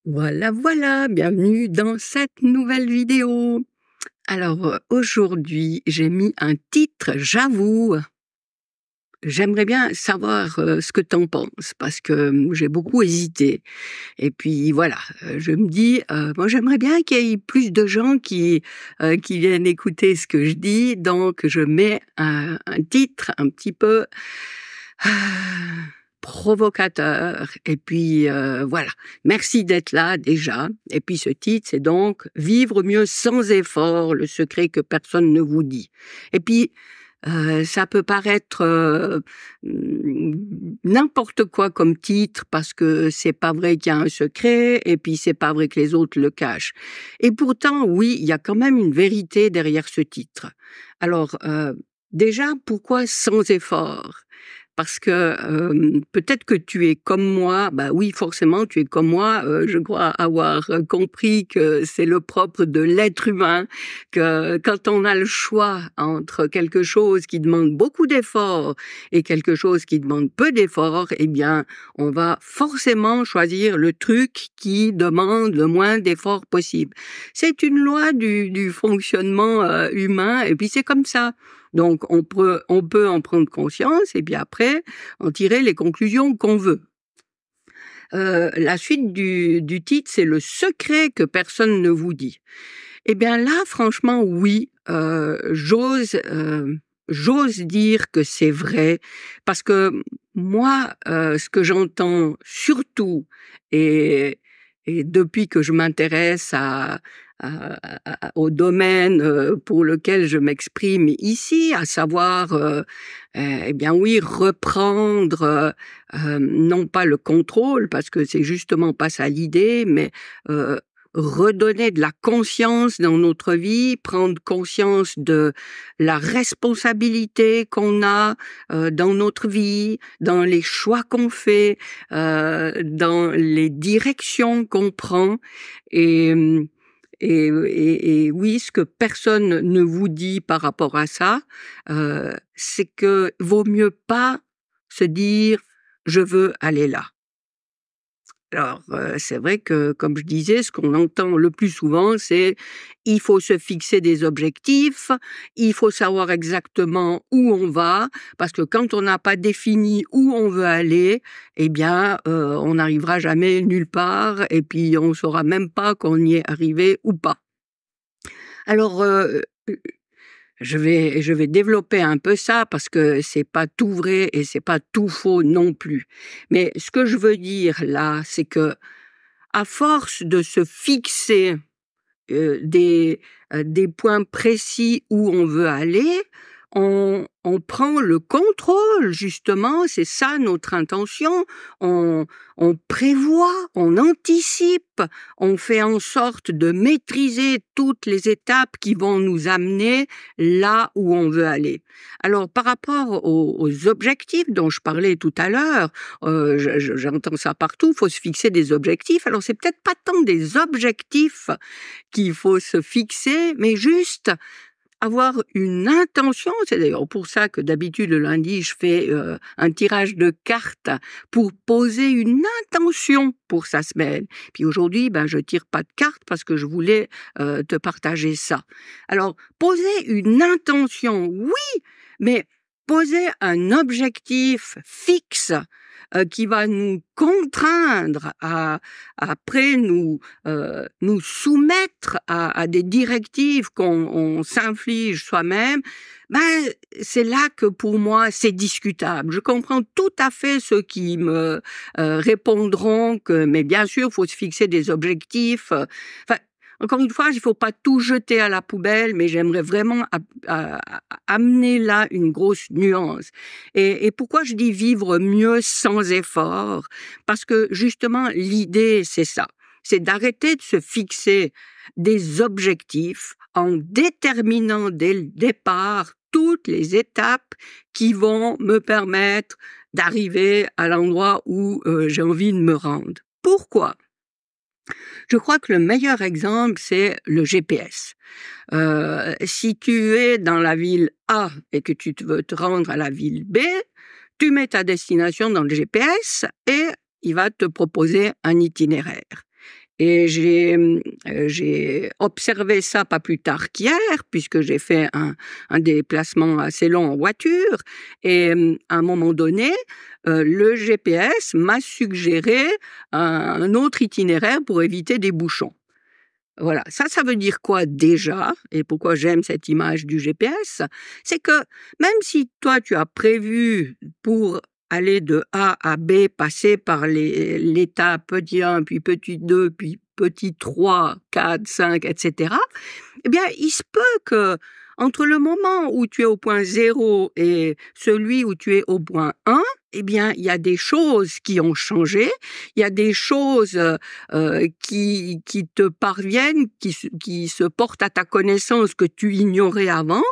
Voilà, voilà, bienvenue dans cette nouvelle vidéo. Alors, aujourd'hui, j'ai mis un titre, j'avoue. J'aimerais bien savoir, ce que tu en penses parce que, j'ai beaucoup hésité et puis voilà, je me dis, moi j'aimerais bien qu'il y ait plus de gens qui viennent écouter ce que je dis, donc je mets un titre un petit peu ah, provocateur et puis, voilà. Merci d'être là déjà et puis ce titre, c'est donc «Vivre mieux sans effort, le secret que personne ne vous dit» et puis, ça peut paraître, n'importe quoi comme titre parce que c'est pas vrai qu'il y a un secret et puis c'est pas vrai que les autres le cachent et pourtant, oui, il y a quand même une vérité derrière ce titre. Alors, déjà, pourquoi sans effort? Parce que, peut-être que tu es comme moi, bah oui, forcément, tu es comme moi, je crois avoir compris que c'est le propre de l'être humain, que quand on a le choix entre quelque chose qui demande beaucoup d'efforts et quelque chose qui demande peu d'efforts, eh bien, on va forcément choisir le truc qui demande le moins d'efforts possible. C'est une loi du fonctionnement, humain et puis c'est comme ça. Donc on peut en prendre conscience et puis après en tirer les conclusions qu'on veut. La suite du titre, c'est «Le secret que personne ne vous dit». Eh bien là, franchement, oui, j'ose dire que c'est vrai parce que moi, ce que j'entends surtout et depuis que je m'intéresse au domaine, pour lequel je m'exprime ici, à savoir, eh bien oui, reprendre, non pas le contrôle parce que c'est justement pas ça l'idée, mais, redonner de la conscience dans notre vie, prendre conscience de la responsabilité qu'on a, dans notre vie, dans les choix qu'on fait, dans les directions qu'on prend et mmh et oui, ce que personne ne vous dit par rapport à ça, c'est que vaut mieux pas se dire: «Je veux aller là». Alors, c'est vrai que, comme je disais, ce qu'on entend le plus souvent, c'est: «Il faut se fixer des objectifs, il faut savoir exactement où on va, parce que quand on n'a pas défini où on veut aller, eh bien, on n'arrivera jamais nulle part et puis on saura même pas qu'on y est arrivé ou pas». Alors, je vais développer un peu ça parce que c'est pas tout vrai et c'est pas tout faux non plus. Mais ce que je veux dire là, c'est que à force de se fixer, des points précis où on veut aller, on prend le contrôle justement, c'est ça notre intention. On prévoit, on anticipe, on fait en sorte de maîtriser toutes les étapes qui vont nous amener là où on veut aller. Alors par rapport aux objectifs dont je parlais tout à l'heure, j'entends ça partout, il faut se fixer des objectifs. Alors c'est peut-être pas tant des objectifs qu'il faut se fixer, mais juste avoir une intention. C'est d'ailleurs pour ça que d'habitude le lundi, je fais, un tirage de cartes pour poser une intention pour sa semaine. Puis aujourd'hui, ben, je tire pas de cartes parce que je voulais, te partager ça. Alors, poser une intention, oui, mais poser un objectif fixe, qui va nous contraindre à après nous soumettre à des directives qu'on s'inflige soi-même, ben, c'est là que pour moi c'est discutable. Je comprends tout à fait ceux qui me, répondront que mais bien sûr, faut se fixer des objectifs, enfin, encore une fois, il faut pas tout jeter à la poubelle, mais j'aimerais vraiment amener là une grosse nuance. Et pourquoi je dis vivre mieux sans effort? Parce que justement, l'idée, c'est ça. C'est d'arrêter de se fixer des objectifs en déterminant dès le départ toutes les étapes qui vont me permettre d'arriver à l'endroit où j'ai envie de me rendre. Pourquoi? Je crois que le meilleur exemple, c'est le GPS. Si tu es dans la ville A et que tu veux te rendre à la ville B, tu mets ta destination dans le GPS et il va te proposer un itinéraire. Et j'ai observé ça pas plus tard qu'hier, puisque j'ai fait un déplacement assez long en voiture. Et à un moment donné, le GPS m'a suggéré un autre itinéraire pour éviter des bouchons. Voilà, ça veut dire quoi déjà, et pourquoi j'aime cette image du GPS, c'est que même si toi tu as prévu pour aller de A à B, passer par l'étape petit 1, puis petit 2, puis petit 3, 4, 5, etc., eh bien, il se peut que entre le moment où tu es au point 0 et celui où tu es au point 1, eh bien, il y a des choses qui ont changé, il y a des choses qui te parviennent, qui se portent à ta connaissance que tu ignorais avant,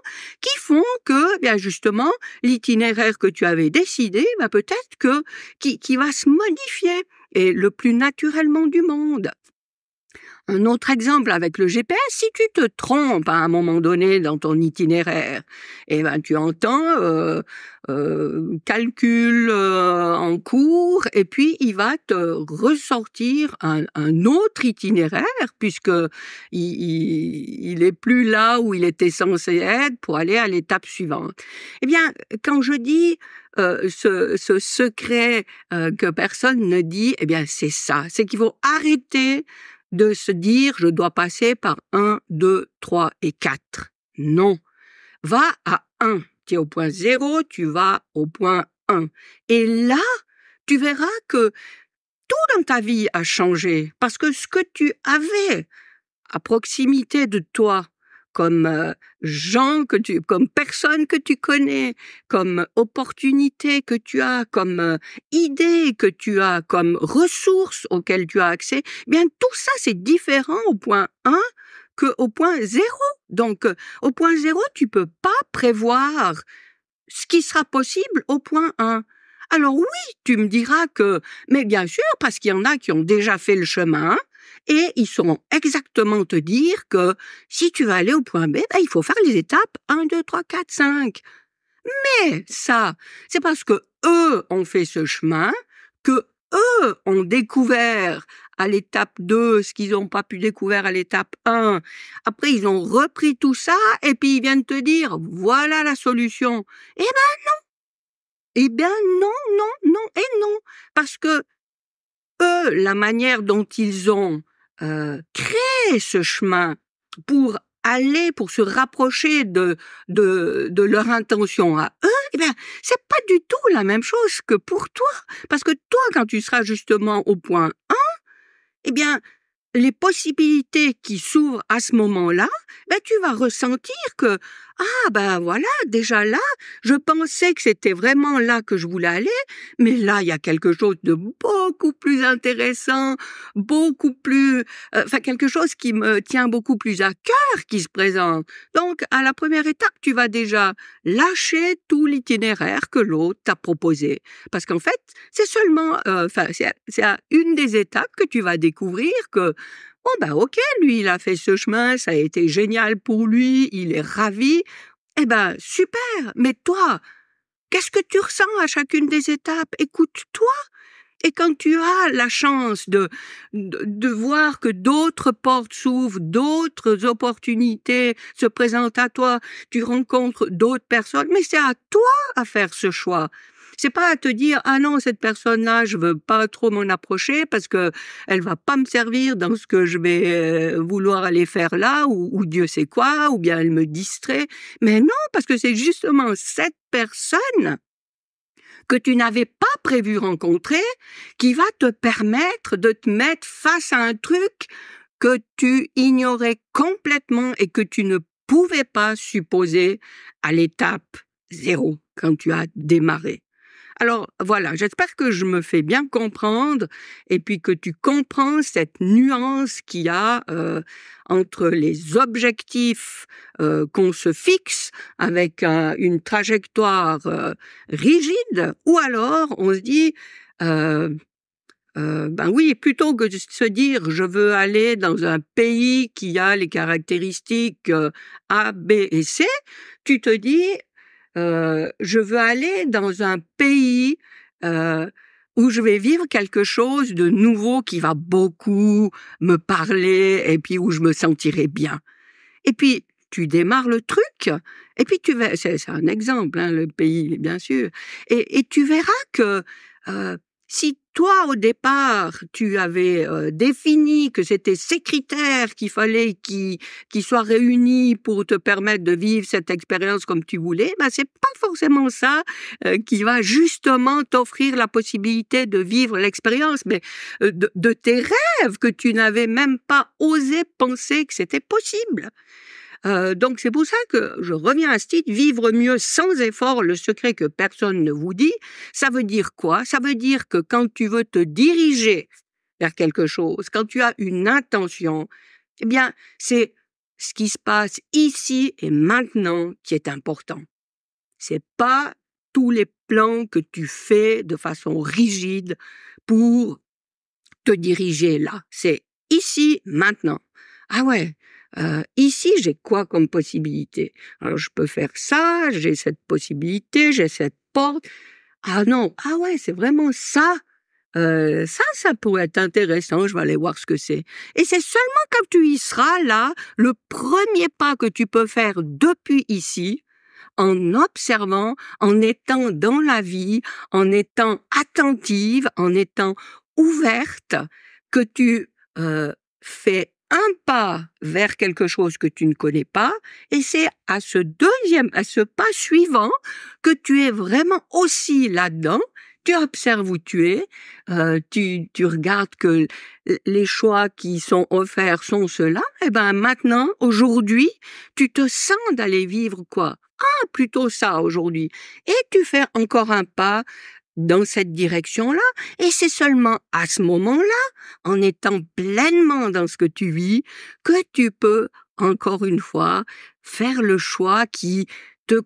qui font que, bien justement, l'itinéraire que tu avais décidé, ben peut-être qui va se modifier, et le plus naturellement du monde. Un autre exemple avec le GPS, si tu te trompes à un moment donné dans ton itinéraire, eh ben tu entends calcul en cours, et puis il va te ressortir un autre itinéraire, puisque il est plus là où il était censé être pour aller à l'étape suivante. Eh bien, quand je dis ce secret que personne ne dit, eh bien c'est ça, c'est qu'il faut arrêter de se dire je dois passer par 1, 2, 3 et 4. Non. Va à 1. Tu es au point 0, tu vas au point 1. Et là, tu verras que tout dans ta vie a changé. Parce que ce que tu avais à proximité de toi, comme comme personne que tu connais, comme opportunité que tu as, comme idée que tu as, comme ressources auxquelles tu as accès, eh bien tout ça c'est différent au point 1 qu'au point 0. Donc au point 0, tu peux pas prévoir ce qui sera possible au point 1. Alors oui, tu me diras mais bien sûr, parce qu'il y en a qui ont déjà fait le chemin, et ils sauront exactement te dire que si tu veux aller au point B, ben, il faut faire les étapes 1, 2, 3, 4, 5. Mais ça, c'est parce que eux ont fait ce chemin, que eux ont découvert à l'étape 2 ce qu'ils n'ont pas pu découvrir à l'étape 1. Après, ils ont repris tout ça, et puis ils viennent te dire, voilà la solution. Eh bien non, non, non et non. Parce que eux, la manière dont ils ont créé ce chemin pour pour se rapprocher de leur intention à eux, eh bien, c'est pas du tout la même chose que pour toi. Parce que toi, quand tu seras justement au point 1, eh bien, les possibilités qui s'ouvrent à ce moment-là, ben tu vas ressentir que ben voilà, déjà là, je pensais que c'était vraiment là que je voulais aller, mais là il y a quelque chose de beaucoup plus intéressant, beaucoup plus quelque chose qui me tient beaucoup plus à cœur qui se présente. Donc à la première étape, tu vas déjà lâcher tout l'itinéraire que l'autre t'a proposé, parce qu'en fait, c'est seulement c'est à une des étapes que tu vas découvrir que bon, ben ok, lui, il a fait ce chemin, ça a été génial pour lui, il est ravi. Eh ben, super. Mais toi, qu'est-ce que tu ressens à chacune des étapes? Écoute-toi. Et quand tu as la chance de voir que d'autres portes s'ouvrent, d'autres opportunités se présentent à toi, tu rencontres d'autres personnes, mais c'est à toi à faire ce choix. C'est pas à te dire, ah non, cette personne-là, je veux pas trop m'en approcher parce que elle va pas me servir dans ce que je vais vouloir aller faire là, ou Dieu sait quoi, ou bien elle me distrait. Mais non, parce que c'est justement cette personne que tu n'avais pas prévu rencontrer, qui va te permettre de te mettre face à un truc que tu ignorais complètement et que tu ne pouvais pas supposer à l'étape 0 quand tu as démarré. Alors voilà, j'espère que je me fais bien comprendre, et puis que tu comprends cette nuance qu'il y a entre les objectifs qu'on se fixe avec une trajectoire rigide, ou alors on se dit ben oui, plutôt que de se dire je veux aller dans un pays qui a les caractéristiques A, B et C, tu te dis je veux aller dans un pays où je vais vivre quelque chose de nouveau qui va beaucoup me parler et puis où je me sentirai bien. Et puis, tu démarres le truc, et puis tu vas, c'est un exemple, hein, le pays, bien sûr, et tu verras que si toi, au départ, tu avais défini que c'était ces critères qu'il fallait qu'ils soient réunis pour te permettre de vivre cette expérience comme tu voulais, ben c'est pas forcément ça qui va justement t'offrir la possibilité de vivre l'expérience, mais de tes rêves que tu n'avais même pas osé penser que c'était possible. Donc c'est pour ça que je reviens à ce titre, vivre mieux sans effort, le secret que personne ne vous dit. Ça veut dire quoi? Ça veut dire que quand tu veux te diriger vers quelque chose, quand tu as une intention, eh bien, c'est ce qui se passe ici et maintenant qui est important. C'est pas tous les plans que tu fais de façon rigide pour te diriger là. C'est ici, maintenant. Ah ouais, ici, j'ai quoi comme possibilité? Alors, je peux faire ça, j'ai cette possibilité, j'ai cette porte. Ah non, ah ouais, c'est vraiment ça. Ça pourrait être intéressant, je vais aller voir ce que c'est. Et c'est seulement quand tu y seras là, le premier pas que tu peux faire depuis ici, en observant, en étant dans la vie, en étant attentive, en étant ouverte, que tu fais un pas vers quelque chose que tu ne connais pas, et c'est à ce pas suivant que tu es vraiment aussi là-dedans. Tu observes où tu es, tu regardes que les choix qui sont offerts sont ceux-là, et ben maintenant, aujourd'hui, tu te sens d'aller vivre quoi? Ah, plutôt ça aujourd'hui. Et tu fais encore un pas dans cette direction-là, et c'est seulement à ce moment-là, en étant pleinement dans ce que tu vis, que tu peux, encore une fois, faire le choix qui te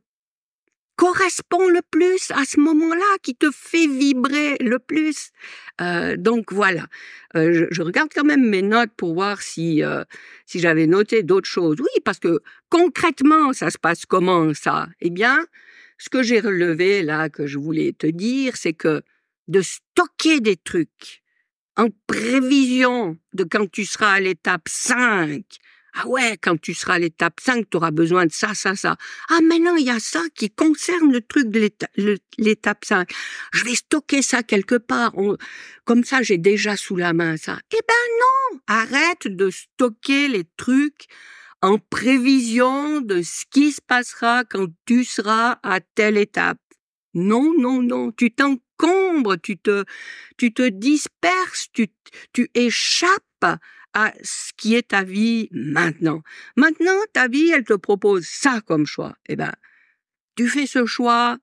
correspond le plus à ce moment-là, qui te fait vibrer le plus. Donc voilà, je regarde quand même mes notes pour voir si j'avais noté d'autres choses. Oui, parce que concrètement, ça se passe comment ça? Eh bien, ce que j'ai relevé là, que je voulais te dire, c'est que de stocker des trucs en prévision de quand tu seras à l'étape 5. Ah ouais, quand tu seras à l'étape 5, tu auras besoin de ça, ça, ça. Ah, maintenant, il y a ça qui concerne le truc de l'étape 5. Je vais stocker ça quelque part. Comme ça, j'ai déjà sous la main ça. Eh ben non! Arrête de stocker les trucs en prévision de ce qui se passera quand tu seras à telle étape. Non, non, non, tu t'encombres, tu te disperses, tu échappes à ce qui est ta vie maintenant. Maintenant, ta vie, elle te propose ça comme choix. Eh ben, tu fais ce choix,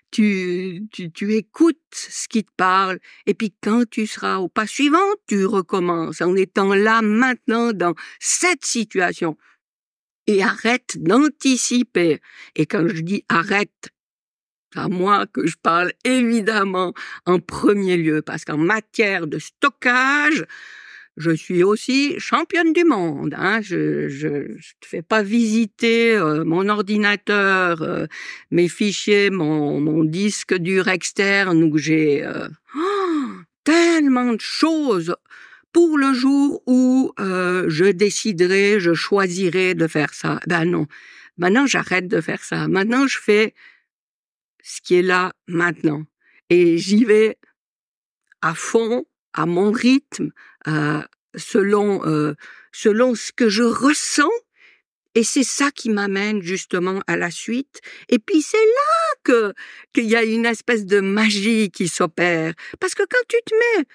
tu écoutes ce qui te parle, et puis quand tu seras au pas suivant, tu recommences en étant là maintenant dans cette situation. Et arrête d'anticiper. Et quand je dis arrête, c'est à moi que je parle évidemment en premier lieu, parce qu'en matière de stockage, je suis aussi championne du monde. Hein. Je te fais pas visiter mon ordinateur, mes fichiers, mon disque dur externe où j'ai tellement de choses pour le jour où je déciderai, je choisirai de faire ça. Ben non, maintenant j'arrête de faire ça. Maintenant je fais ce qui est là maintenant. Et j'y vais à fond, à mon rythme, selon ce que je ressens. Et c'est ça qui m'amène justement à la suite. Et puis c'est là qu'il y a une espèce de magie qui s'opère. Parce que quand tu te mets,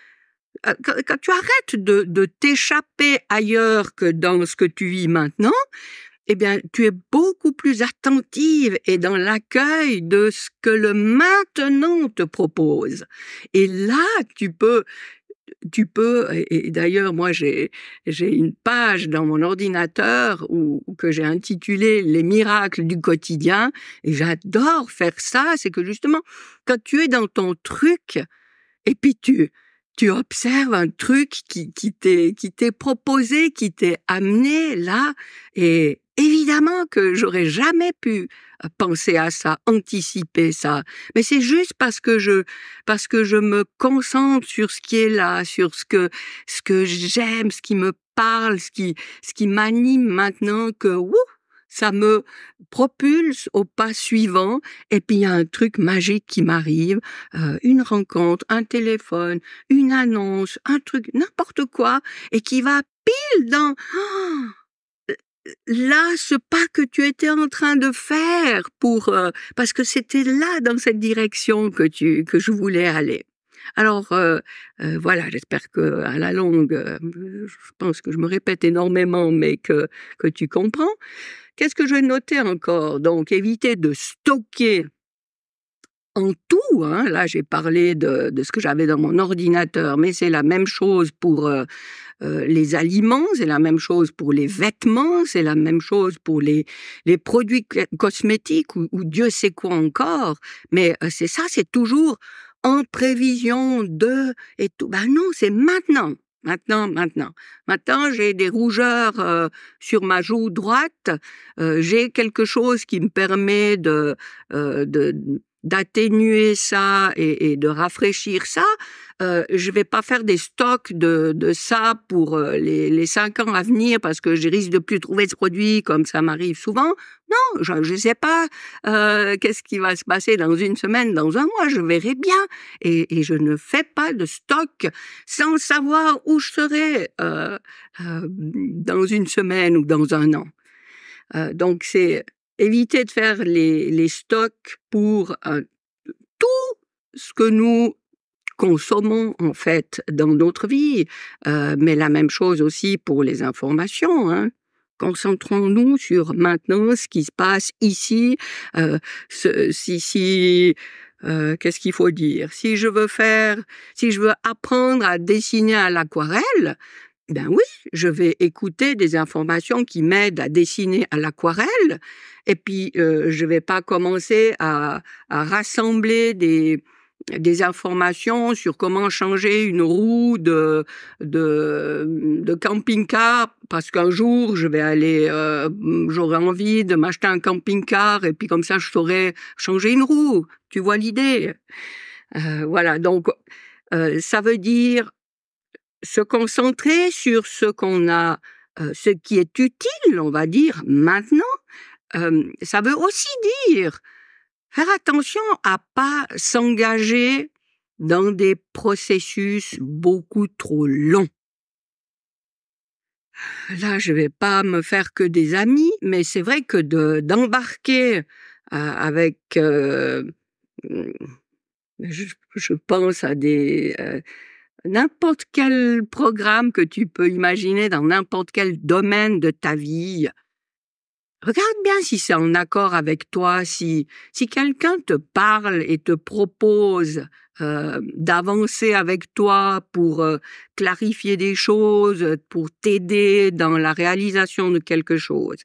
quand tu arrêtes de t'échapper ailleurs que dans ce que tu vis maintenant, eh bien, tu es beaucoup plus attentive et dans l'accueil de ce que le maintenant te propose. Et là, tu peux, et d'ailleurs, moi, j'ai une page dans mon ordinateur que j'ai intitulée Les miracles du quotidien, et j'adore faire ça. C'est que justement, quand tu es dans ton truc, et puis tu observes un truc qui t'est proposé, qui t'est amené là, et évidemment que j'aurais jamais pu penser à ça, anticiper ça. Mais c'est juste parce que je me concentre sur ce qui est là, sur ce que j'aime, ce qui me parle, ce qui m'anime maintenant que, ça me propulse au pas suivant. Et puis il y a un truc magique qui m'arrive, une rencontre, un téléphone, une annonce, un truc, n'importe quoi, et qui va pile dans là, ce pas que tu étais en train de faire parce que c'était là, dans cette direction que je voulais aller. Alors, voilà, j'espère que à la longue, je pense que je me répète énormément, mais que tu comprends. Qu'est-ce que je vais noter encore? Donc, éviter de stocker en tout, hein. Là, j'ai parlé de ce que j'avais dans mon ordinateur, mais c'est la même chose pour les aliments, c'est la même chose pour les vêtements, c'est la même chose pour les produits cosmétiques ou Dieu sait quoi encore. Mais c'est ça, c'est toujours en prévision de et tout. Ben non, c'est maintenant. Maintenant, j'ai des rougeurs sur ma joue droite. J'ai quelque chose qui me permet de d'atténuer ça et de rafraîchir ça. Je vais pas faire des stocks de ça pour les 5 ans à venir parce que je risque de plus trouver ce produit comme ça m'arrive souvent. Non, je sais pas qu'est-ce qui va se passer dans une semaine, dans un mois, je verrai bien. Et je ne fais pas de stock sans savoir où je serai dans une semaine ou dans un an. Donc c'est éviter de faire les stocks pour tout ce que nous consommons en fait dans notre vie, mais la même chose aussi pour les informations, hein. Concentrons-nous sur maintenant ce qui se passe ici. Qu'est-ce qu'il faut dire? Si je veux apprendre à dessiner à l'aquarelle, ben oui, je vais écouter des informations qui m'aident à dessiner à l'aquarelle, et puis je vais pas commencer à rassembler des informations sur comment changer une roue de camping-car parce qu'un jour je vais aller j'aurai envie de m'acheter un camping-car et puis comme ça je saurai changer une roue. Tu vois l'idée? Voilà, donc ça veut dire se concentrer sur ce qu'on a, ce qui est utile, on va dire, maintenant. Ça veut aussi dire faire attention à pas s'engager dans des processus beaucoup trop longs. Là, je vais pas me faire que des amis, mais c'est vrai que d'embarquer avec, je pense à des n'importe quel programme que tu peux imaginer dans n'importe quel domaine de ta vie. Regarde bien si c'est en accord avec toi, si quelqu'un te parle et te propose d'avancer avec toi pour clarifier des choses, pour t'aider dans la réalisation de quelque chose.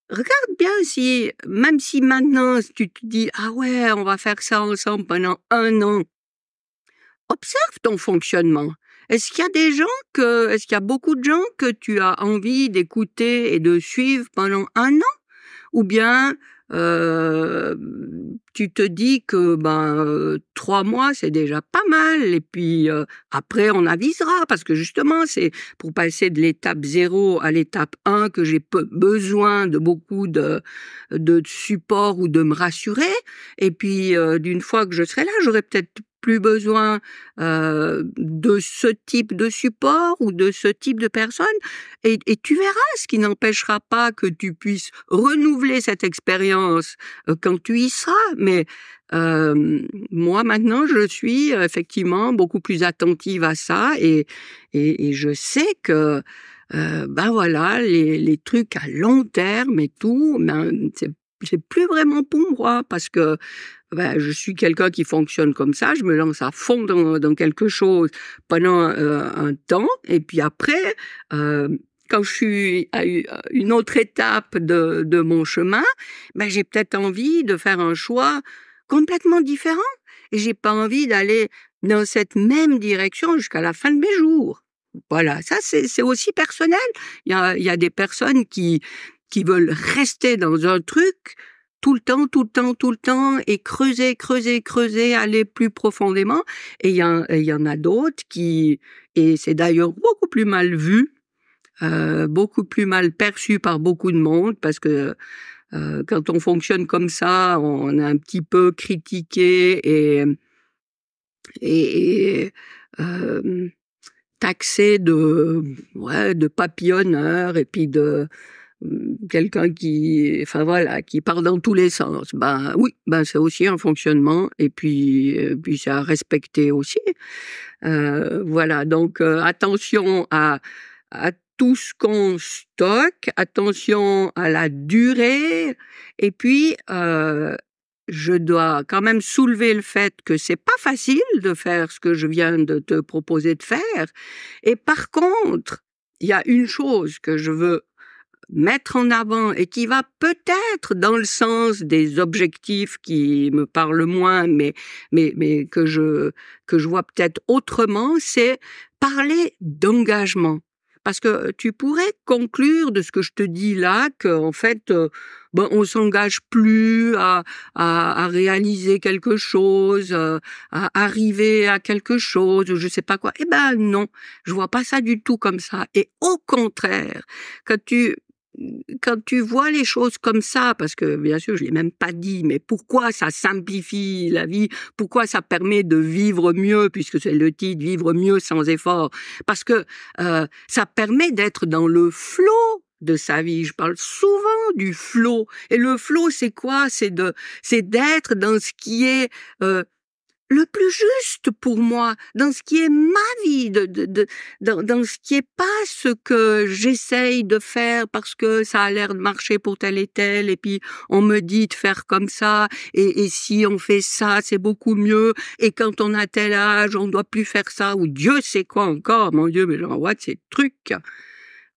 Regarde bien si, même si maintenant tu te dis « Ah ouais, on va faire ça ensemble pendant 1 an », observe ton fonctionnement. Est-ce qu'il y a beaucoup de gens que tu as envie d'écouter et de suivre pendant 1 an? Ou bien, euh, tu te dis que 3 mois c'est déjà pas mal et puis après on avisera parce que justement c'est pour passer de l'étape 0 à l'étape 1 que j'ai besoin de beaucoup de support ou de me rassurer et puis d'une fois que je serai là j'aurai peut-être plus besoin de ce type de support ou de ce type de personne et tu verras ce qui n'empêchera pas que tu puisses renouveler cette expérience quand tu y seras. Mais moi maintenant je suis effectivement beaucoup plus attentive à ça et je sais que voilà les trucs à long terme et tout c'est plus vraiment pour moi parce que je suis quelqu'un qui fonctionne comme ça, je me lance à fond dans quelque chose pendant un temps, et puis après, quand je suis à une autre étape de mon chemin, j'ai peut-être envie de faire un choix complètement différent, et j'ai pas envie d'aller dans cette même direction jusqu'à la fin de mes jours. Voilà, ça c'est aussi personnel. Il y a des personnes qui veulent rester dans un truc tout le temps, tout le temps, tout le temps, et creuser, creuser, creuser, aller plus profondément. Et il y en a d'autres et c'est d'ailleurs beaucoup plus mal vu, beaucoup plus mal perçu par beaucoup de monde, parce que quand on fonctionne comme ça, on est un petit peu critiqué et taxé de papillonneur, et puis de quelqu'un enfin voilà, qui part dans tous les sens. Ben oui, ben c'est aussi un fonctionnement, et puis c'est à respecter aussi. Voilà, donc attention à tout ce qu'on stocke, attention à la durée, et puis je dois quand même soulever le fait que c'est pas facile de faire ce que je viens de te proposer de faire. Et par contre, il y a une chose que je veux mettre en avant et qui va peut-être dans le sens des objectifs qui me parlent moins, mais que je vois peut-être autrement, c'est parler d'engagement. Parce que tu pourrais conclure de ce que je te dis là qu'en fait, on s'engage plus à réaliser quelque chose, à arriver à quelque chose, ou je sais pas quoi. Eh ben non, je vois pas ça du tout comme ça. Et au contraire, quand tu vois les choses comme ça, parce que bien sûr je l'ai même pas dit, mais pourquoi ça simplifie la vie, pourquoi ça permet de vivre mieux, puisque c'est le titre, vivre mieux sans effort, parce que ça permet d'être dans le flot de sa vie. Je parle souvent du flot, et le flot c'est quoi? C'est d'être dans ce qui est le plus juste pour moi, dans ce qui est ma vie, dans ce qui est pas ce que j'essaye de faire parce que ça a l'air de marcher pour tel et tel, et puis on me dit de faire comme ça, et si on fait ça, c'est beaucoup mieux, et quand on a tel âge, on doit plus faire ça, ou Dieu sait quoi encore, mon Dieu, mais j'en vois de ces trucs.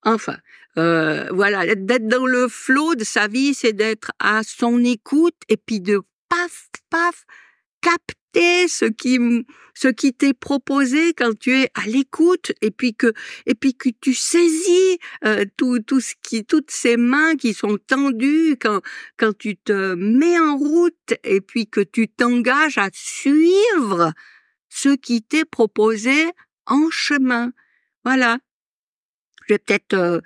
Enfin, voilà, d'être dans le flot de sa vie, c'est d'être à son écoute, et puis de paf, paf, capter ce qui t'est proposé quand tu es à l'écoute, et puis que tu saisis toutes ces mains qui sont tendues quand tu te mets en route, et puis que tu t'engages à suivre ce qui t'est proposé en chemin. Voilà. Je vais peut-être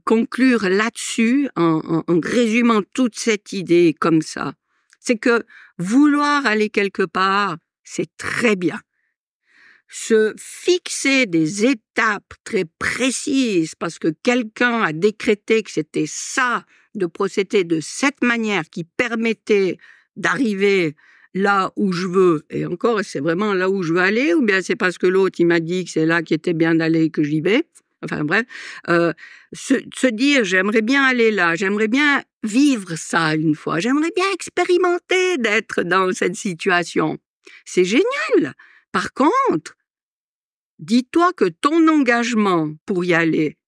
conclure là-dessus en résumant toute cette idée comme ça. C'est que vouloir aller quelque part, c'est très bien. Se fixer des étapes très précises parce que quelqu'un a décrété que c'était ça, de procéder de cette manière qui permettait d'arriver là où je veux, et encore, c'est vraiment là où je veux aller, ou bien c'est parce que l'autre, il m'a dit que c'est là qui était bien d'aller que j'y vais. Enfin bref, se dire j'aimerais bien aller là, j'aimerais bien vivre ça une fois, j'aimerais bien expérimenter d'être dans cette situation. C'est génial. Par contre, dis-toi que ton engagement pour y aller,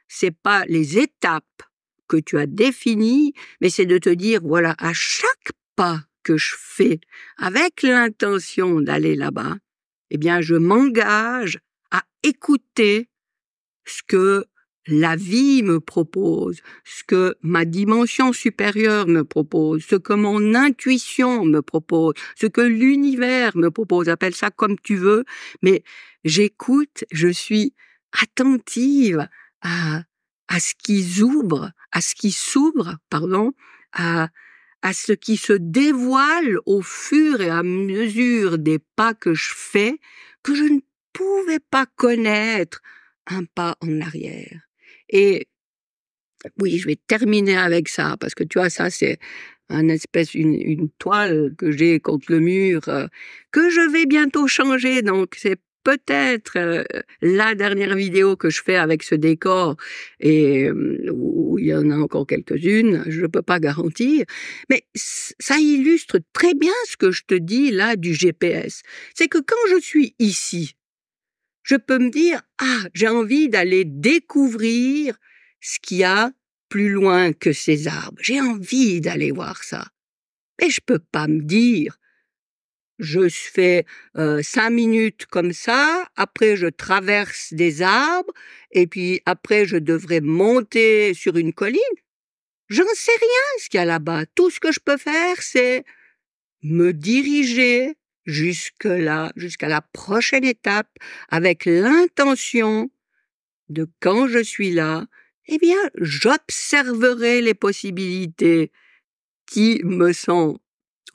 c'est pas les étapes que tu as définies, mais c'est de te dire, voilà, à chaque pas que je fais avec l'intention d'aller là-bas, eh bien, je m'engage à écouter ce que la vie me propose, ce que ma dimension supérieure me propose, ce que mon intuition me propose, ce que l'univers me propose, appelle ça comme tu veux, mais j'écoute, je suis attentive à, à ce qui s'ouvre, pardon, à ce qui se dévoile au fur et à mesure des pas que je fais, que je ne pouvais pas connaître un pas en arrière. Et oui, je vais terminer avec ça, parce que tu vois, ça c'est une toile que j'ai contre le mur, que je vais bientôt changer, donc c'est peut-être la dernière vidéo que je fais avec ce décor, et où il y en a encore quelques-unes, je ne peux pas garantir, mais ça illustre très bien ce que je te dis là du GPS. C'est que quand je suis ici, je peux me dire, ah, j'ai envie d'aller découvrir ce qu'il y a plus loin que ces arbres. J'ai envie d'aller voir ça. Mais je peux pas me dire, je fais 5 minutes comme ça, après je traverse des arbres, et puis après je devrais monter sur une colline. J'en sais rien ce qu'il y a là-bas. Tout ce que je peux faire, c'est me diriger jusque là, jusqu'à la prochaine étape, avec l'intention de quand je suis là, eh bien, j'observerai les possibilités qui me sont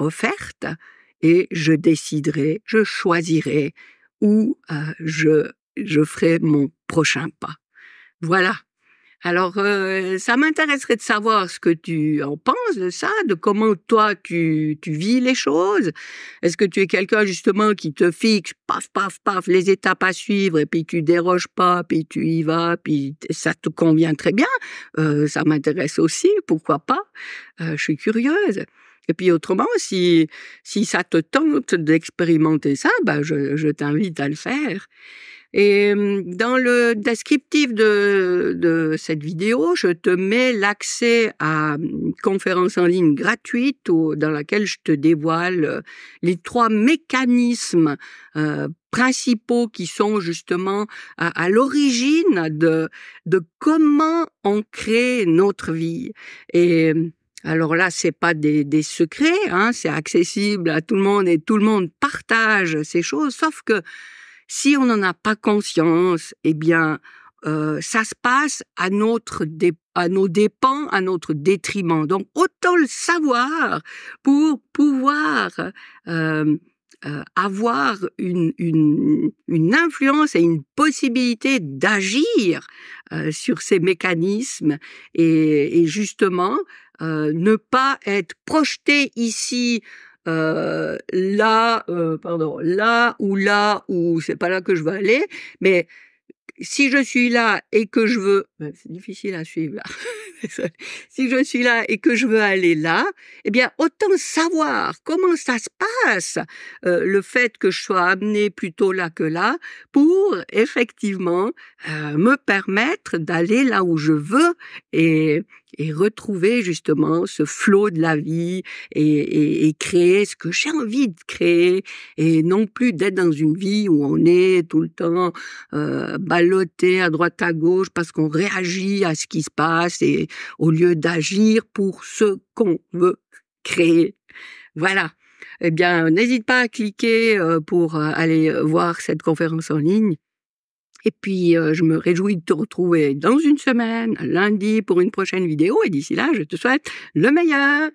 offertes et je déciderai, je choisirai où je ferai mon prochain pas. Voilà. Alors, ça m'intéresserait de savoir ce que tu en penses de ça, de comment toi tu vis les choses. Est-ce que tu es quelqu'un justement qui te fixe, paf, paf, paf, les étapes à suivre, et puis tu déroges pas, puis tu y vas, puis ça te convient très bien. Ça m'intéresse aussi, pourquoi pas. Je suis curieuse. Et puis autrement, si ça te tente d'expérimenter ça, ben je t'invite à le faire. Et dans le descriptif de cette vidéo, je te mets l'accès à une conférence en ligne gratuite dans laquelle je te dévoile les 3 mécanismes principaux qui sont justement à l'origine de comment on crée notre vie. Et alors là, c'est pas des secrets, hein, c'est accessible à tout le monde et tout le monde partage ces choses, sauf que si on n'en a pas conscience, eh bien, ça se passe à nos dépens, à notre détriment. Donc, autant le savoir pour pouvoir avoir une influence et une possibilité d'agir sur ces mécanismes et justement ne pas être projeté ici là ou c'est pas là que je veux aller, mais si je suis là et que je veux, c'est difficile à suivre là. Si je suis là et que je veux aller là, eh bien autant savoir comment ça se passe, le fait que je sois amenée plutôt là que là, pour effectivement me permettre d'aller là où je veux et retrouver justement ce flot de la vie et créer ce que j'ai envie de créer et non plus d'être dans une vie où on est tout le temps ballotté à droite à gauche parce qu'on réagit à ce qui se passe et au lieu d'agir pour ce qu'on veut créer. Voilà. Eh bien, n'hésite pas à cliquer pour aller voir cette conférence en ligne. Et puis, je me réjouis de te retrouver dans une semaine, lundi, pour une prochaine vidéo. Et d'ici là, je te souhaite le meilleur.